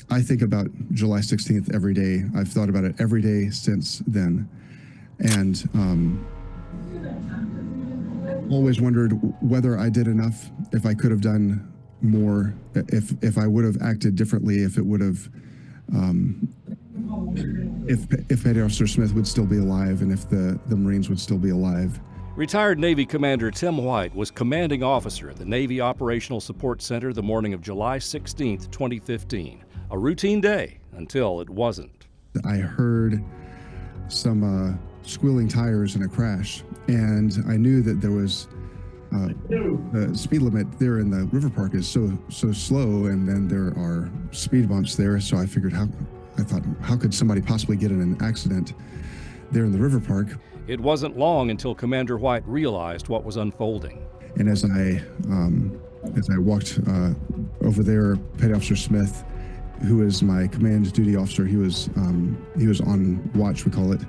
I think about July 16th every day. I've thought about it every day since then. And always wondered whether I did enough, if I could have done more, if I would have acted differently, if it would have, if Petty Officer Smith would still be alive and if the Marines would still be alive. Retired Navy Commander Tim White was commanding officer at the Navy Operational Support Center the morning of July 16, 2015. A routine day until it wasn't. I heard some squealing tires and a crash, and I knew that there was the speed limit there in the river park is so slow, and then there are speed bumps there. So I figured, how could somebody possibly get in an accident there in the river park? It wasn't long until Commander White realized what was unfolding. And as I walked over there, Petty Officer Smith, who is my command duty officer, he was on watch, we call it,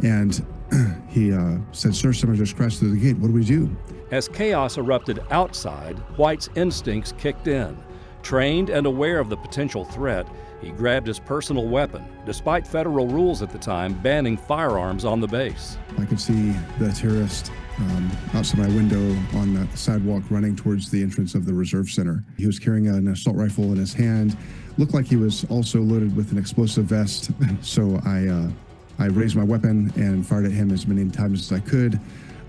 and he said, "Sir, someone just crashed through the gate. What do we do?" As chaos erupted outside, White's instincts kicked in. Trained and aware of the potential threat, he grabbed his personal weapon, despite federal rules at the time banning firearms on the base. I could see the terrorist outside my window on the sidewalk running towards the entrance of the Reserve Center. He was carrying an assault rifle in his hand. Looked like he was also loaded with an explosive vest. So I raised my weapon and fired at him as many times as I could,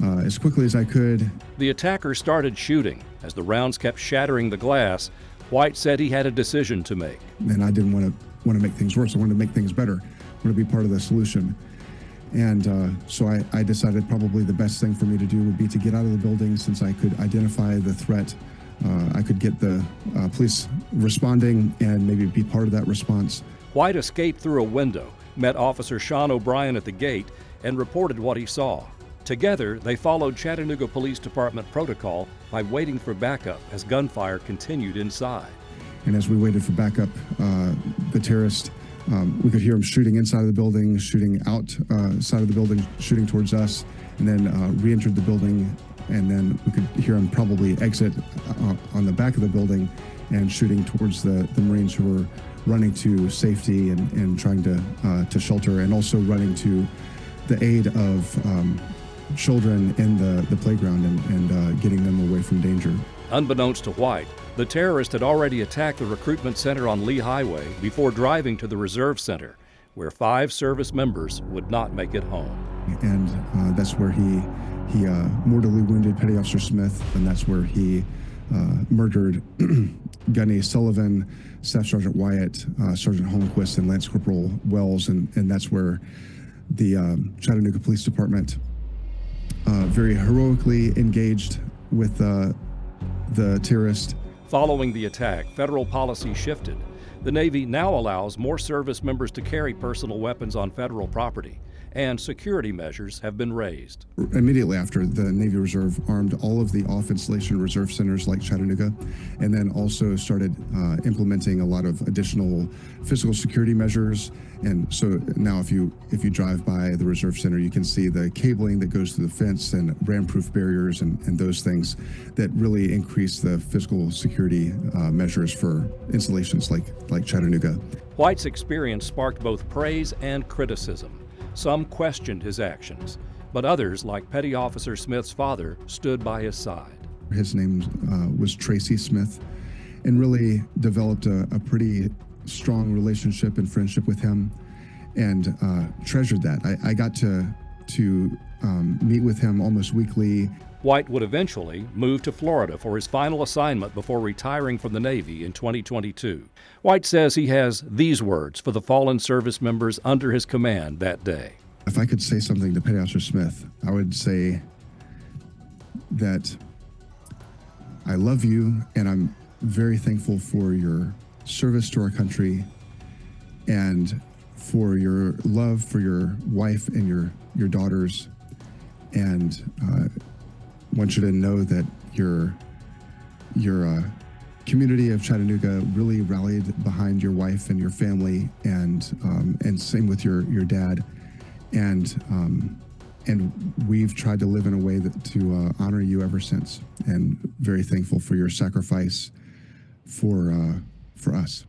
as quickly as I could. The attacker started shooting. As the rounds kept shattering the glass, White said he had a decision to make. And I didn't want to make things worse. I wanted to make things better. I wanted to be part of the solution. And so I decided probably the best thing for me to do would be to get out of the building, since I could identify the threat. I could get the police responding and maybe be part of that response. White escaped through a window, met Officer Sean O'Brien at the gate, and reported what he saw. Together, they followed Chattanooga Police Department protocol by waiting for backup as gunfire continued inside. And as we waited for backup, the terrorist, we could hear him shooting inside of the building, shooting outside of the building, shooting towards us, and then re-entered the building. And then we could hear him probably exit on the back of the building and shooting towards the Marines who were running to safety and trying to shelter, and also running to the aid of children in the playground and getting them away from danger. Unbeknownst to White, the terrorist had already attacked the recruitment center on Lee Highway before driving to the Reserve Center, where 5 service members would not make it home. And that's where he mortally wounded Petty Officer Smith, and that's where he murdered Gunny Sullivan, Staff Sergeant Wyatt, Sergeant Holmquist, and Lance Corporal Wells, and that's where the Chattanooga Police Department very heroically engaged with the terrorist. Following the attack, federal policy shifted. The Navy now allows more service members to carry personal weapons on federal property, and security measures have been raised. Immediately after, the Navy Reserve armed all of the off-installation reserve centers like Chattanooga, and then also started implementing a lot of additional physical security measures. And so now if you drive by the Reserve Center, you can see the cabling that goes through the fence and ram-proof barriers and those things that really increase the physical security measures for installations like Chattanooga. White's experience sparked both praise and criticism. Some questioned his actions, but others, like Petty Officer Smith's father, stood by his side. His name was Tracy Smith, and really developed a pretty strong relationship and friendship with him, and treasured that. I got to meet with him almost weekly. White would eventually move to Florida for his final assignment before retiring from the Navy in 2022. White says he has these words for the fallen service members under his command that day. If I could say something to Petty Officer Smith, I would say that I love you, and I'm very thankful for your service to our country and for your love for your wife and your daughters, and want you to know that your community of Chattanooga really rallied behind your wife and your family, and same with your dad, and we've tried to live in a way that to honor you ever since, and very thankful for your sacrifice for us.